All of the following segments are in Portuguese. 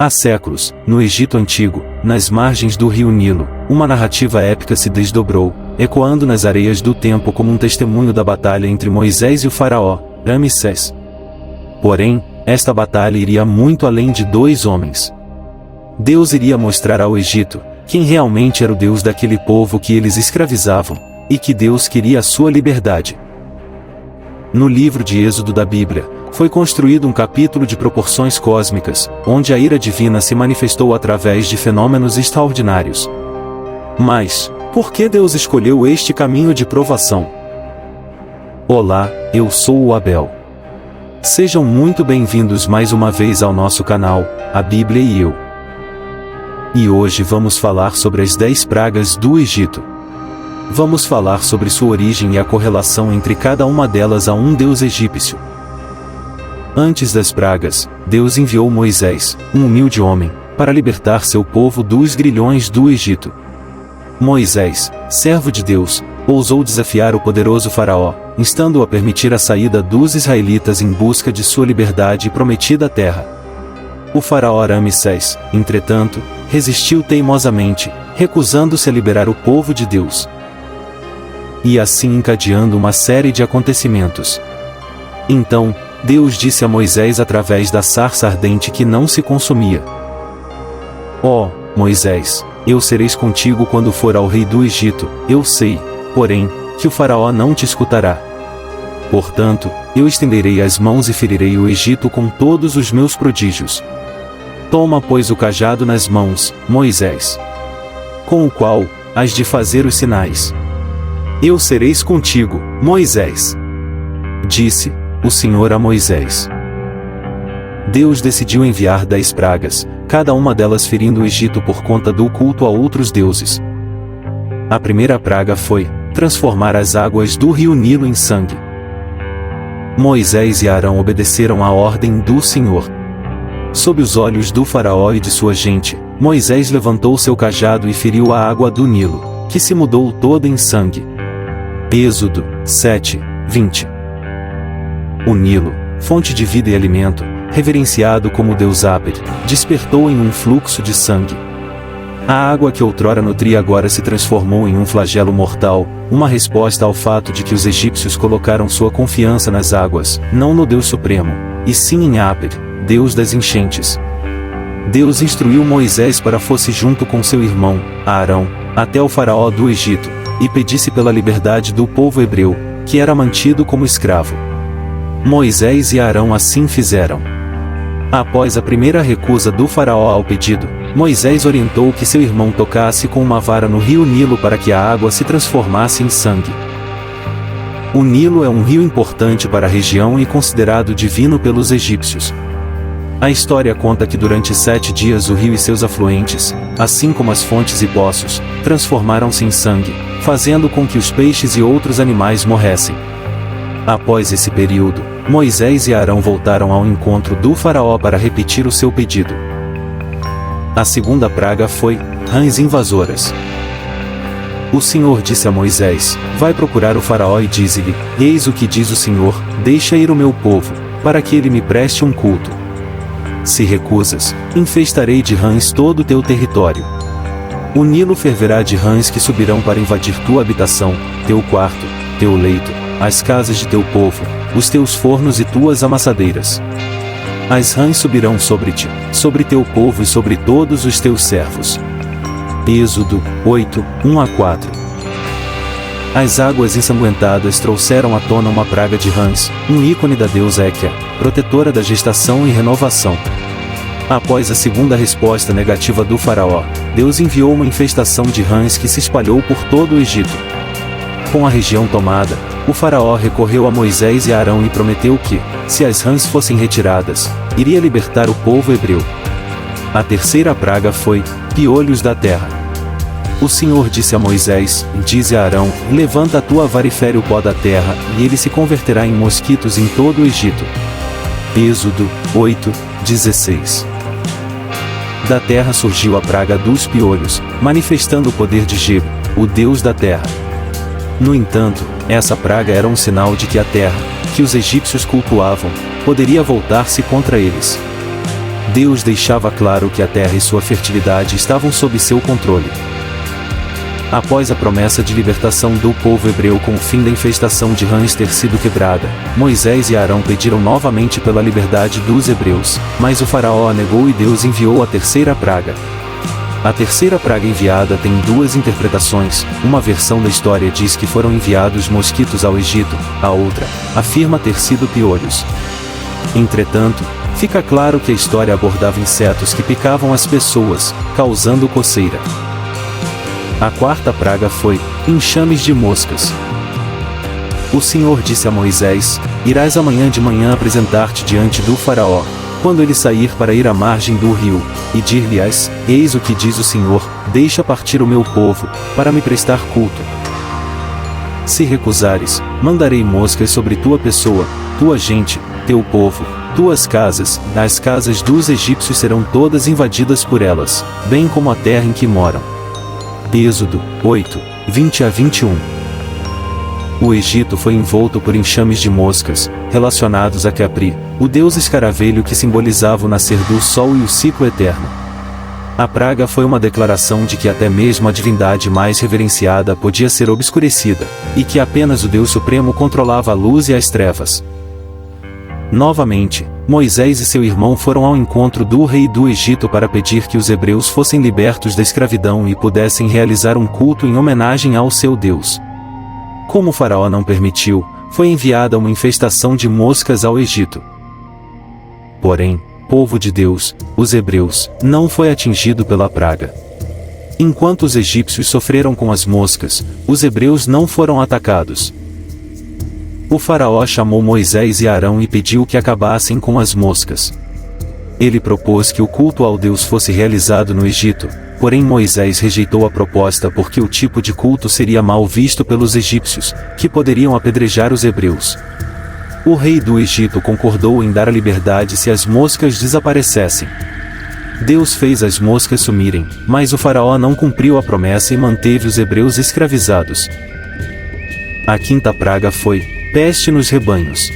Há séculos, no Egito Antigo, nas margens do rio Nilo, uma narrativa épica se desdobrou, ecoando nas areias do tempo como um testemunho da batalha entre Moisés e o faraó, Ramsés. Porém, esta batalha iria muito além de dois homens. Deus iria mostrar ao Egito quem realmente era o Deus daquele povo que eles escravizavam, e que Deus queria a sua liberdade. No livro de Êxodo da Bíblia, foi construído um capítulo de proporções cósmicas, onde a ira divina se manifestou através de fenômenos extraordinários. Mas, por que Deus escolheu este caminho de provação? Olá, eu sou o Abel. Sejam muito bem-vindos mais uma vez ao nosso canal, A Bíblia e Eu. E hoje vamos falar sobre as 10 pragas do Egito. Vamos falar sobre sua origem e a correlação entre cada uma delas a um deus egípcio. Antes das pragas, Deus enviou Moisés, um humilde homem, para libertar seu povo dos grilhões do Egito. Moisés, servo de Deus, ousou desafiar o poderoso faraó, instando-o a permitir a saída dos israelitas em busca de sua liberdade e prometida terra. O faraó Ramsés, entretanto, resistiu teimosamente, recusando-se a liberar o povo de Deus. E assim encadeando uma série de acontecimentos. Então, Deus disse a Moisés através da sarça ardente que não se consumia: Ó, Moisés, eu sereis contigo quando for ao rei do Egito, eu sei, porém, que o faraó não te escutará. Portanto, eu estenderei as mãos e ferirei o Egito com todos os meus prodígios. Toma, pois, o cajado nas mãos, Moisés, com o qual hás de fazer os sinais. Eu sereis contigo, Moisés, disse o Senhor a Moisés. Deus decidiu enviar 10 pragas, cada uma delas ferindo o Egito por conta do culto a outros deuses. A primeira praga foi transformar as águas do rio Nilo em sangue. Moisés e Arão obedeceram à ordem do Senhor. Sob os olhos do faraó e de sua gente, Moisés levantou seu cajado e feriu a água do Nilo, que se mudou toda em sangue. Êxodo 7, 20. O Nilo, fonte de vida e alimento, reverenciado como Deus Apet, despertou em um fluxo de sangue. A água que outrora nutria agora se transformou em um flagelo mortal, uma resposta ao fato de que os egípcios colocaram sua confiança nas águas, não no Deus Supremo, e sim em Apet, Deus das enchentes. Deus instruiu Moisés para fosse junto com seu irmão, Arão, até o faraó do Egito, e pedisse pela liberdade do povo hebreu, que era mantido como escravo. Moisés e Arão assim fizeram. Após a primeira recusa do faraó ao pedido, Moisés orientou que seu irmão tocasse com uma vara no rio Nilo para que a água se transformasse em sangue. O Nilo é um rio importante para a região e considerado divino pelos egípcios. A história conta que durante 7 dias o rio e seus afluentes, assim como as fontes e poços, transformaram-se em sangue, fazendo com que os peixes e outros animais morressem. Após esse período, Moisés e Arão voltaram ao encontro do faraó para repetir o seu pedido. A segunda praga foi rãs invasoras. O Senhor disse a Moisés: Vai procurar o faraó e dize-lhe: Eis o que diz o Senhor, deixa ir o meu povo, para que ele me preste um culto. Se recusas, infestarei de rãs todo o teu território. O Nilo ferverá de rãs que subirão para invadir tua habitação, teu quarto, teu leito, as casas de teu povo, os teus fornos e tuas amassadeiras. As rãs subirão sobre ti, sobre teu povo e sobre todos os teus servos. Êxodo 8, 1-4. As águas ensanguentadas trouxeram à tona uma praga de rãs, um ícone da deusa Héquia, protetora da gestação e renovação. Após a segunda resposta negativa do faraó, Deus enviou uma infestação de rãs que se espalhou por todo o Egito. Com a região tomada, o faraó recorreu a Moisés e Arão e prometeu que, se as rãs fossem retiradas, iria libertar o povo hebreu. A terceira praga foi piolhos da terra. O Senhor disse a Moisés: Dize a Arão: Levanta a tua vara e fere o pó da terra, e ele se converterá em mosquitos em todo o Egito. Êxodo 8, 16. Da terra surgiu a praga dos piolhos, manifestando o poder de Geb, o Deus da terra. No entanto, essa praga era um sinal de que a terra, que os egípcios cultuavam, poderia voltar-se contra eles. Deus deixava claro que a terra e sua fertilidade estavam sob seu controle. Após a promessa de libertação do povo hebreu com o fim da infestação de rãs ter sido quebrada, Moisés e Arão pediram novamente pela liberdade dos hebreus, mas o faraó a negou e Deus enviou a terceira praga. A terceira praga enviada tem duas interpretações, uma versão da história diz que foram enviados mosquitos ao Egito, a outra afirma ter sido piolhos. Entretanto, fica claro que a história abordava insetos que picavam as pessoas, causando coceira. A quarta praga foi enxames de moscas. O Senhor disse a Moisés: irás amanhã de manhã apresentar-te diante do faraó, quando ele sair para ir à margem do rio, e dir-lhe-ás: eis o que diz o Senhor, deixa partir o meu povo, para me prestar culto. Se recusares, mandarei moscas sobre tua pessoa, tua gente, teu povo, tuas casas, as casas dos egípcios serão todas invadidas por elas, bem como a terra em que moram. Êxodo 8, 20 a 21. O Egito foi envolto por enxames de moscas, relacionados a Capri, o deus escaravelho que simbolizava o nascer do sol e o ciclo eterno. A praga foi uma declaração de que até mesmo a divindade mais reverenciada podia ser obscurecida, e que apenas o Deus Supremo controlava a luz e as trevas. Novamente, Moisés e seu irmão foram ao encontro do rei do Egito para pedir que os hebreus fossem libertos da escravidão e pudessem realizar um culto em homenagem ao seu Deus. Como o faraó não permitiu, foi enviada uma infestação de moscas ao Egito. Porém, povo de Deus, os hebreus, não foi atingido pela praga. Enquanto os egípcios sofreram com as moscas, os hebreus não foram atacados. O faraó chamou Moisés e Arão e pediu que acabassem com as moscas. Ele propôs que o culto ao Deus fosse realizado no Egito, porém Moisés rejeitou a proposta porque o tipo de culto seria mal visto pelos egípcios, que poderiam apedrejar os hebreus. O rei do Egito concordou em dar a liberdade se as moscas desaparecessem. Deus fez as moscas sumirem, mas o faraó não cumpriu a promessa e manteve os hebreus escravizados. A quinta praga foi peste nos rebanhos.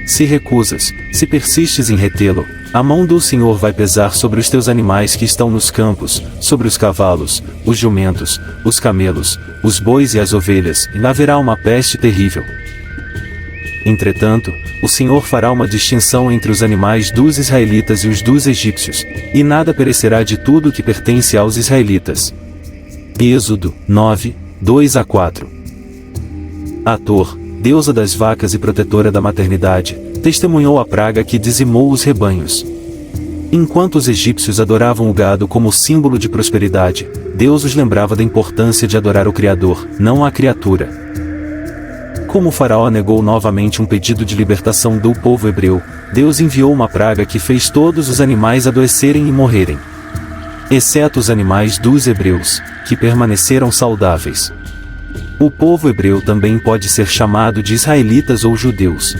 Se recusas, se persistes em retê-lo, a mão do Senhor vai pesar sobre os teus animais que estão nos campos, sobre os cavalos, os jumentos, os camelos, os bois e as ovelhas, e haverá uma peste terrível. Entretanto, o Senhor fará uma distinção entre os animais dos israelitas e os dos egípcios, e nada perecerá de tudo que pertence aos israelitas. Êxodo 9, 2 a 4. Hator, deusa das vacas e protetora da maternidade, testemunhou a praga que dizimou os rebanhos. Enquanto os egípcios adoravam o gado como símbolo de prosperidade, Deus os lembrava da importância de adorar o Criador, não a criatura. Como o faraó negou novamente um pedido de libertação do povo hebreu, Deus enviou uma praga que fez todos os animais adoecerem e morrerem. Exceto os animais dos hebreus, que permaneceram saudáveis. O povo hebreu também pode ser chamado de israelitas ou judeus.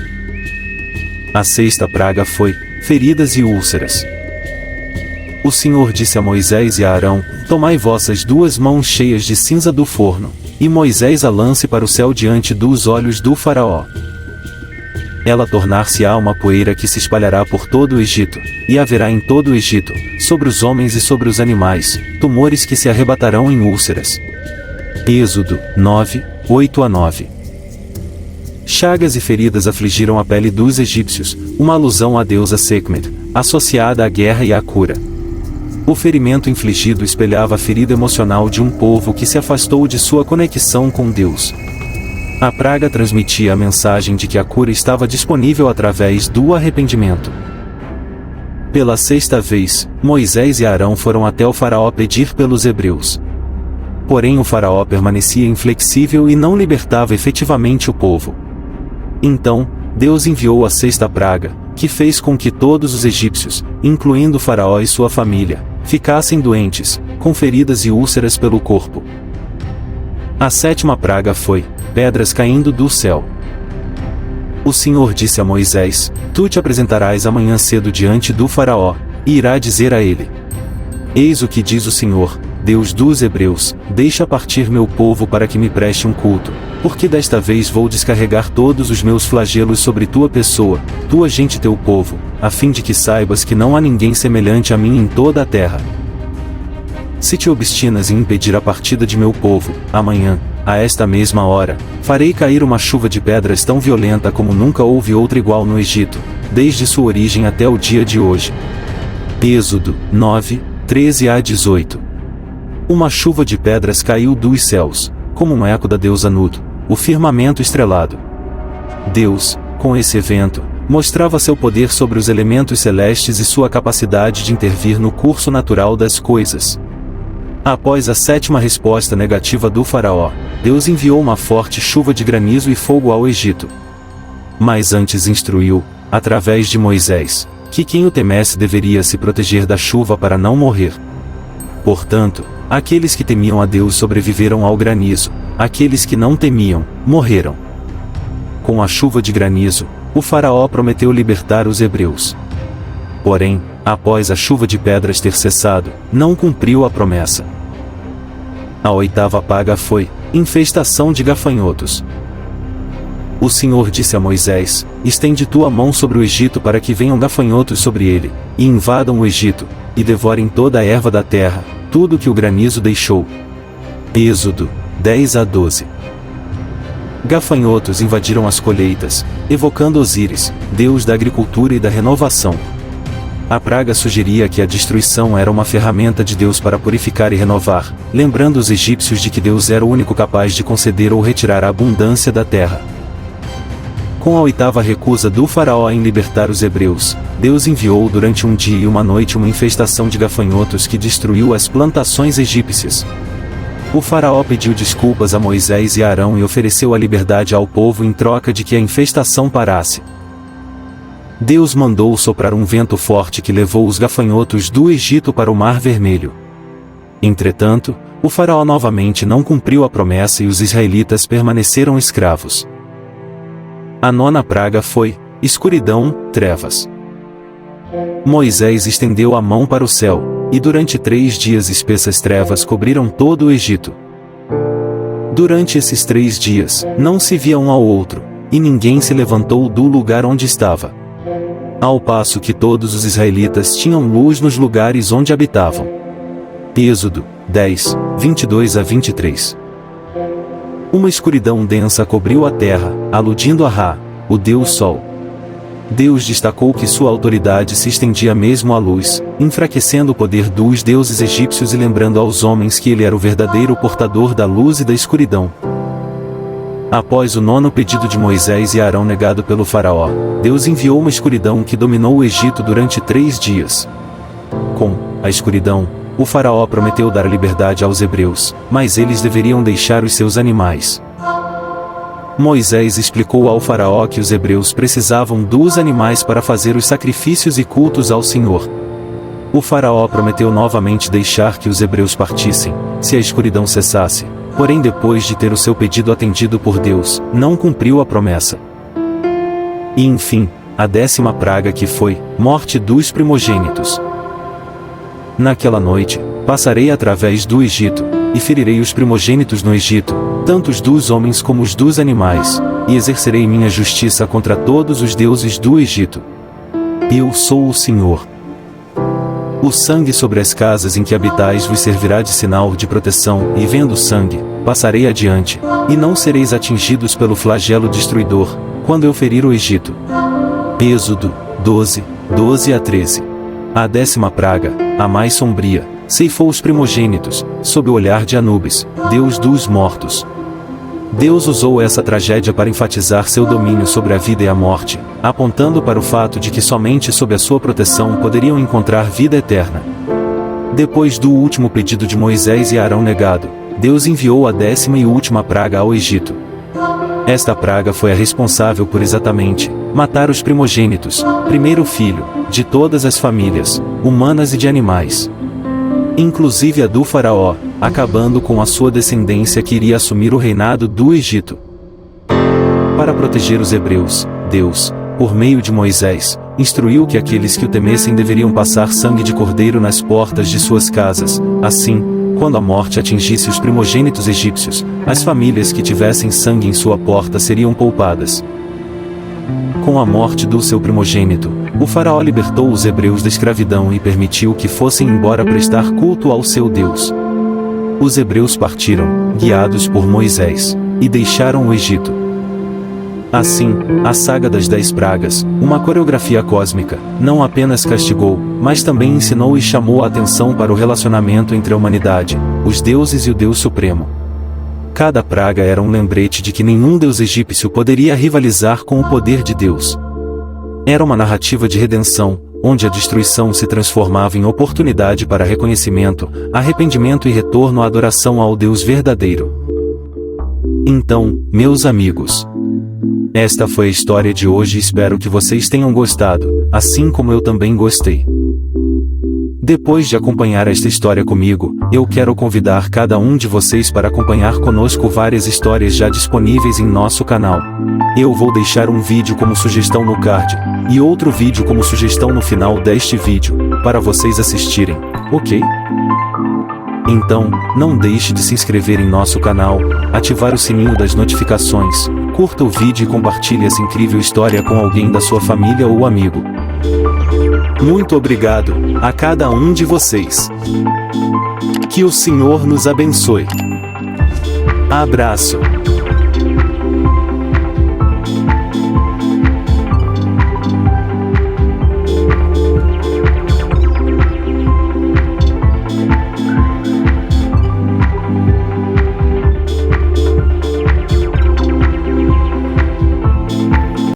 A sexta praga foi feridas e úlceras. O Senhor disse a Moisés e a Arão: tomai vossas duas mãos cheias de cinza do forno, e Moisés a lance para o céu diante dos olhos do faraó. Ela tornar-se-á uma poeira que se espalhará por todo o Egito, e haverá em todo o Egito, sobre os homens e sobre os animais, tumores que se arrebatarão em úlceras. Êxodo 9, 8 a 9. Chagas e feridas afligiram a pele dos egípcios, uma alusão à deusa Sekhmet, associada à guerra e à cura. O ferimento infligido espelhava a ferida emocional de um povo que se afastou de sua conexão com Deus. A praga transmitia a mensagem de que a cura estava disponível através do arrependimento. Pela sexta vez, Moisés e Arão foram até o faraó pedir pelos hebreus. Porém o faraó permanecia inflexível e não libertava efetivamente o povo. Então, Deus enviou a sexta praga, que fez com que todos os egípcios, incluindo o faraó e sua família, ficassem doentes, com feridas e úlceras pelo corpo. A sétima praga foi pedras caindo do céu. O Senhor disse a Moisés: tu te apresentarás amanhã cedo diante do faraó, e irá dizer a ele: eis o que diz o Senhor, Deus dos hebreus, deixa partir meu povo para que me preste um culto. porque desta vez vou descarregar todos os meus flagelos sobre tua pessoa, tua gente e teu povo, a fim de que saibas que não há ninguém semelhante a mim em toda a terra. Se te obstinas em impedir a partida de meu povo, amanhã, a esta mesma hora, farei cair uma chuva de pedras tão violenta como nunca houve outra igual no Egito, desde sua origem até o dia de hoje. Êxodo 9, 13 a 18. Uma chuva de pedras caiu dos céus, como um eco da deusa Nut, o firmamento estrelado. Deus, com esse evento, mostrava seu poder sobre os elementos celestes e sua capacidade de intervir no curso natural das coisas. Após a sétima resposta negativa do faraó, Deus enviou uma forte chuva de granizo e fogo ao Egito. Mas antes instruiu, através de Moisés, que quem o temesse deveria se proteger da chuva para não morrer. Portanto, aqueles que temiam a Deus sobreviveram ao granizo, aqueles que não temiam, morreram. Com a chuva de granizo, o faraó prometeu libertar os hebreus. Porém, após a chuva de pedras ter cessado, não cumpriu a promessa. A oitava praga foi infestação de gafanhotos. O Senhor disse a Moisés: estende tua mão sobre o Egito para que venham gafanhotos sobre ele, e invadam o Egito, e devorem toda a erva da terra, tudo que o granizo deixou. Êxodo 10 a 12. Gafanhotos invadiram as colheitas, evocando Osíris, deus da agricultura e da renovação. A praga sugeria que a destruição era uma ferramenta de Deus para purificar e renovar, lembrando os egípcios de que Deus era o único capaz de conceder ou retirar a abundância da terra. Com a oitava recusa do faraó em libertar os hebreus, Deus enviou durante um dia e uma noite uma infestação de gafanhotos que destruiu as plantações egípcias. O faraó pediu desculpas a Moisés e Arão e ofereceu a liberdade ao povo em troca de que a infestação parasse. Deus mandou soprar um vento forte que levou os gafanhotos do Egito para o Mar Vermelho. Entretanto, o faraó novamente não cumpriu a promessa e os israelitas permaneceram escravos. A nona praga foi escuridão, trevas. Moisés estendeu a mão para o céu, e durante 3 dias espessas trevas cobriram todo o Egito. Durante esses 3 dias, não se via um ao outro, e ninguém se levantou do lugar onde estava. Ao passo que todos os israelitas tinham luz nos lugares onde habitavam. Êxodo 10, 22 a 23. Uma escuridão densa cobriu a terra, aludindo a Ra, o Deus Sol. Deus destacou que sua autoridade se estendia mesmo à luz, enfraquecendo o poder dos deuses egípcios e lembrando aos homens que ele era o verdadeiro portador da luz e da escuridão. Após o 9º pedido de Moisés e Arão negado pelo faraó, Deus enviou uma escuridão que dominou o Egito durante 3 dias. Com a escuridão, o faraó prometeu dar liberdade aos hebreus, mas eles deveriam deixar os seus animais. Moisés explicou ao faraó que os hebreus precisavam dos animais para fazer os sacrifícios e cultos ao Senhor. O faraó prometeu novamente deixar que os hebreus partissem, se a escuridão cessasse. Porém, depois de ter o seu pedido atendido por Deus, não cumpriu a promessa. E enfim, a 10ª praga que foi morte dos primogênitos. Naquela noite, passarei através do Egito, e ferirei os primogênitos no Egito, tanto os dos homens como os dos animais, e exercerei minha justiça contra todos os deuses do Egito. Eu sou o Senhor. O sangue sobre as casas em que habitais vos servirá de sinal de proteção, e vendo o sangue, passarei adiante, e não sereis atingidos pelo flagelo destruidor, quando eu ferir o Egito. Êxodo 12, 12 a 13. A 10ª praga, a mais sombria, ceifou os primogênitos, sob o olhar de Anubis, deus dos mortos. Deus usou essa tragédia para enfatizar seu domínio sobre a vida e a morte, apontando para o fato de que somente sob a sua proteção poderiam encontrar vida eterna. Depois do último pedido de Moisés e Arão negado, Deus enviou a 10ª e última praga ao Egito. Esta praga foi a responsável por exatamente matar os primogênitos, primeiro filho, de todas as famílias, humanas e de animais, inclusive a do faraó, acabando com a sua descendência que iria assumir o reinado do Egito. Para proteger os hebreus, Deus, por meio de Moisés, instruiu que aqueles que o temessem deveriam passar sangue de cordeiro nas portas de suas casas, assim, quando a morte atingisse os primogênitos egípcios, as famílias que tivessem sangue em sua porta seriam poupadas. Com a morte do seu primogênito, o faraó libertou os hebreus da escravidão e permitiu que fossem embora prestar culto ao seu Deus. Os hebreus partiram, guiados por Moisés, e deixaram o Egito. Assim, a saga das 10 pragas, uma coreografia cósmica, não apenas castigou, mas também ensinou e chamou a atenção para o relacionamento entre a humanidade, os deuses e o Deus Supremo. Cada praga era um lembrete de que nenhum deus egípcio poderia rivalizar com o poder de Deus. Era uma narrativa de redenção, onde a destruição se transformava em oportunidade para reconhecimento, arrependimento e retorno à adoração ao Deus verdadeiro. Então, meus amigos, esta foi a história de hoje e espero que vocês tenham gostado, assim como eu também gostei. Depois de acompanhar esta história comigo, eu quero convidar cada um de vocês para acompanhar conosco várias histórias já disponíveis em nosso canal. Eu vou deixar um vídeo como sugestão no card, e outro vídeo como sugestão no final deste vídeo, para vocês assistirem, ok? Então, não deixe de se inscrever em nosso canal, ativar o sininho das notificações, curta o vídeo e compartilhe essa incrível história com alguém da sua família ou amigo. Muito obrigado a cada um de vocês. Que o Senhor nos abençoe. Abraço.